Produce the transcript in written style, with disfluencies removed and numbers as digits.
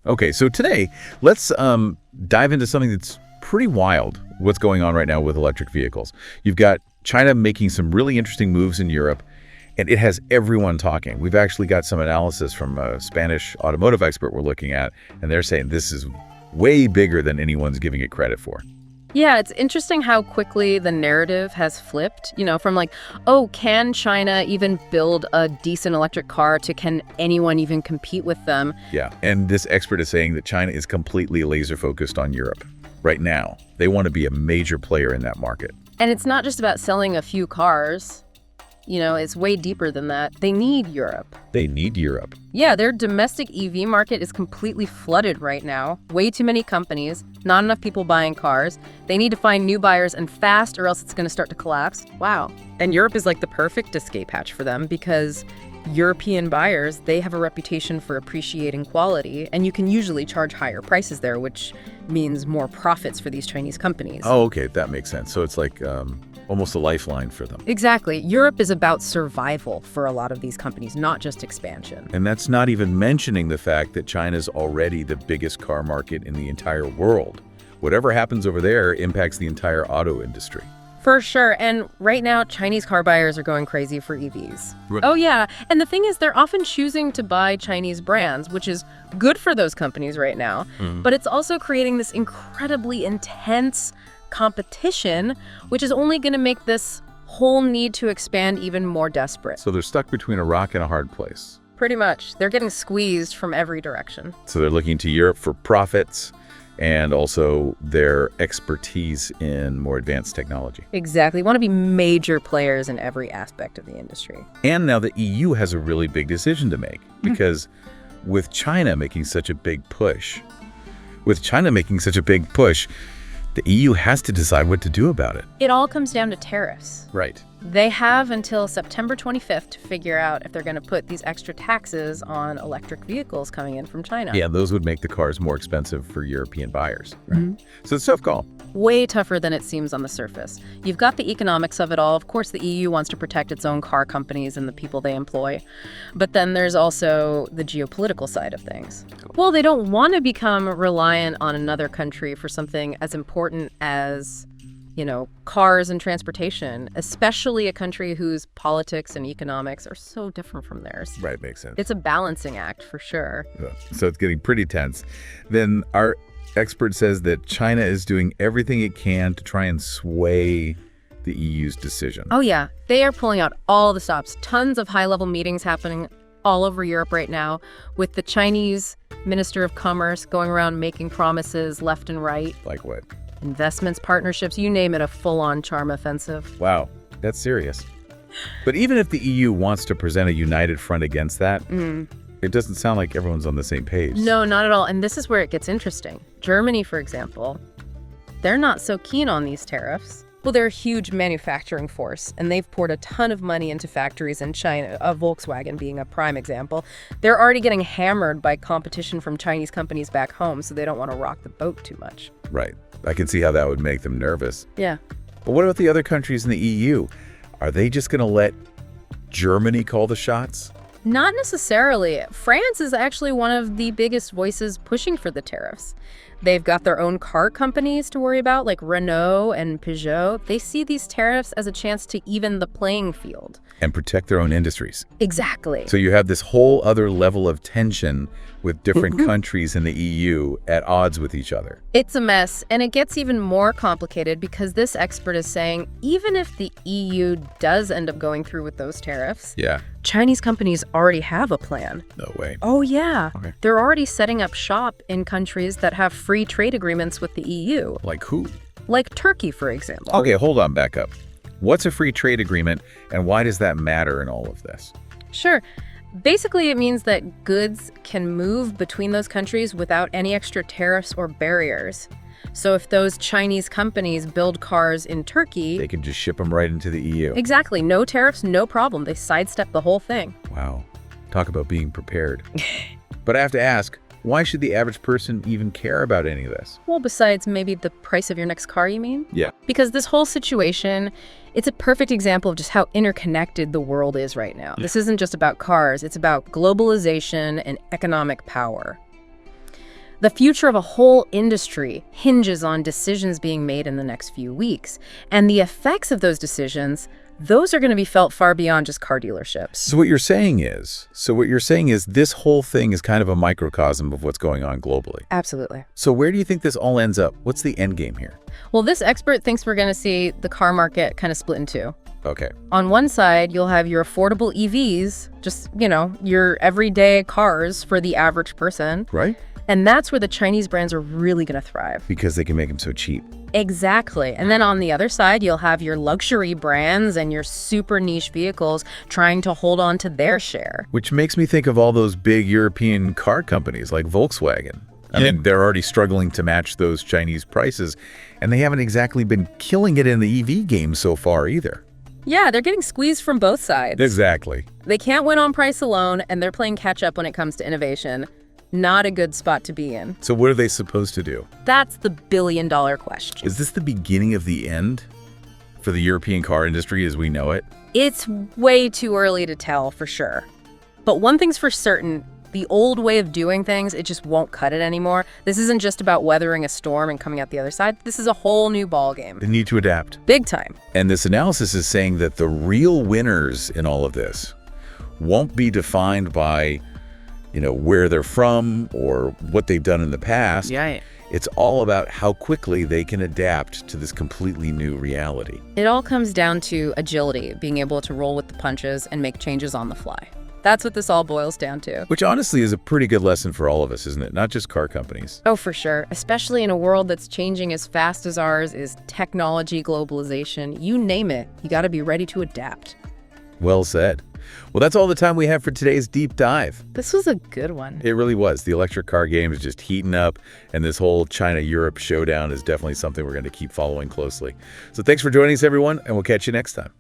Okay, so today, let's dive into something that's pretty wild, what's going on right now with electric vehicles. You've got China making some really interesting moves in Europe, and it has everyone talking. We've actually got some analysis from a Spanish automotive expert we're looking at, and they're saying this is way bigger than anyone's giving it credit for. Yeah, it's interesting how quickly the narrative has flipped, from like, oh, can China even build a decent electric car to can anyone even compete with them? Yeah, and this expert is saying that China is completely laser focused on Europe right now. They want to be a major player in that market. And it's not just about selling a few cars. It's way deeper than that. They need Europe. They need Europe. Yeah, their domestic EV market is completely flooded right now. Way too many companies, not enough people buying cars. They need to find new buyers and fast, or else it's going to start to collapse. Wow. And Europe is like the perfect escape hatch for them because European buyers, they have a reputation for appreciating quality, and you can usually charge higher prices there, which means more profits for these Chinese companies. Oh, okay, that makes sense. So it's like almost a lifeline for them. Exactly. Europe is about survival for a lot of these companies, not just expansion. And that's not even mentioning the fact that China's already the biggest car market in the entire world. Whatever happens over there impacts the entire auto industry. For sure. And right now, Chinese car buyers are going crazy for EVs. Right. Oh, yeah. And the thing is, they're often choosing to buy Chinese brands, which is good for those companies right now. Mm-hmm. But it's also creating this incredibly intense competition, which is only going to make this whole need to expand even more desperate. So they're stuck between a rock and a hard place. Pretty much. They're getting squeezed from every direction. So they're looking to Europe for profits and also their expertise in more advanced technology. Exactly. Want to be major players in every aspect of the industry. And now the EU has a really big decision to make because with China making such a big push, the EU has to decide what to do about it. It all comes down to tariffs. Right. They have until September 25th to figure out if they're going to put these extra taxes on electric vehicles coming in from China. Yeah, those would make the cars more expensive for European buyers. Right? Mm-hmm. So it's a tough call. Way tougher than it seems on the surface. You've got the economics of it all. Of course, the EU wants to protect its own car companies and the people they employ. But then there's also the geopolitical side of things. Well, they don't want to become reliant on another country for something as important as cars and transportation, especially a country whose politics and economics are so different from theirs. Right, makes sense. It's a balancing act for sure. Yeah. So it's getting pretty tense. Then our expert says that China is doing everything it can to try and sway the EU's decision. Oh, yeah. They are pulling out all the stops. Tons of high-level meetings happening all over Europe right now with the Chinese Minister of Commerce going around making promises left and right. Like what? Investments, partnerships, you name it, a full-on charm offensive. Wow, that's serious. But even if the EU wants to present a united front against that, it doesn't sound like everyone's on the same page. No, not at all. And this is where it gets interesting. Germany, for example, they're not so keen on these tariffs. Well, they're a huge manufacturing force, and they've poured a ton of money into factories in China, Volkswagen being a prime example. They're already getting hammered by competition from Chinese companies back home, so they don't want to rock the boat too much. Right. I can see how that would make them nervous. Yeah. But what about the other countries in the EU? Are they just going to let Germany call the shots? Not necessarily. France is actually one of the biggest voices pushing for the tariffs. They've got their own car companies to worry about, like Renault and Peugeot. They see these tariffs as a chance to even the playing field. And protect their own industries. Exactly. So you have this whole other level of tension with different countries in the EU at odds with each other. It's a mess, and it gets even more complicated because this expert is saying even if the EU does end up going through with those tariffs, Chinese companies already have a plan. No way. Oh, yeah. Okay. They're already setting up shop in countries that have free trade agreements with the EU. Like who? Like Turkey, for example. Okay, hold on, back up. What's a free trade agreement, and why does that matter in all of this? Sure. Basically, it means that goods can move between those countries without any extra tariffs or barriers. So if those Chinese companies build cars in Turkey, they can just ship them right into the EU. Exactly. No tariffs, no problem. They sidestep the whole thing. Wow. Talk about being prepared. But I have to ask, why should the average person even care about any of this? Well, besides maybe the price of your next car, you mean? Yeah. Because this whole situation, it's a perfect example of just how interconnected the world is right now. This isn't just about cars. It's about globalization and economic power. The future of a whole industry hinges on decisions being made in the next few weeks. And the effects of those decisions, those are going to be felt far beyond just car dealerships. So what you're saying is this whole thing is kind of a microcosm of what's going on globally. Absolutely. So where do you think this all ends up? What's the end game here? Well, this expert thinks we're going to see the car market kind of split in two. Okay. On one side, you'll have your affordable EVs, just, your everyday cars for the average person. Right? And that's where the Chinese brands are really going to thrive. Because they can make them so cheap. Exactly. And then on the other side, you'll have your luxury brands and your super niche vehicles trying to hold on to their share. Which makes me think of all those big European car companies like Volkswagen. I mean, they're already struggling to match those Chinese prices, and they haven't exactly been killing it in the EV game so far either. Yeah, they're getting squeezed from both sides. Exactly. They can't win on price alone, and they're playing catch up when it comes to innovation. Not a good spot to be in. So what are they supposed to do? That's the billion-dollar question. Is this the beginning of the end for the European car industry as we know it? It's way too early to tell for sure. But one thing's for certain, the old way of doing things, it just won't cut it anymore. This isn't just about weathering a storm and coming out the other side. This is a whole new ballgame. They need to adapt. Big time. And this analysis is saying that the real winners in all of this won't be defined by where they're from or what they've done in the past. Yeah. It's all about how quickly they can adapt to this completely new reality. It all comes down to agility, being able to roll with the punches and make changes on the fly. That's what this all boils down to. Which honestly is a pretty good lesson for all of us, isn't it? Not just car companies. Oh, for sure. Especially in a world that's changing as fast as ours is technology, globalization, you name it. You got to be ready to adapt. Well said. Well, that's all the time we have for today's deep dive. This was a good one. It really was. The electric car game is just heating up, and this whole China-Europe showdown is definitely something we're going to keep following closely. So thanks for joining us, everyone, and we'll catch you next time.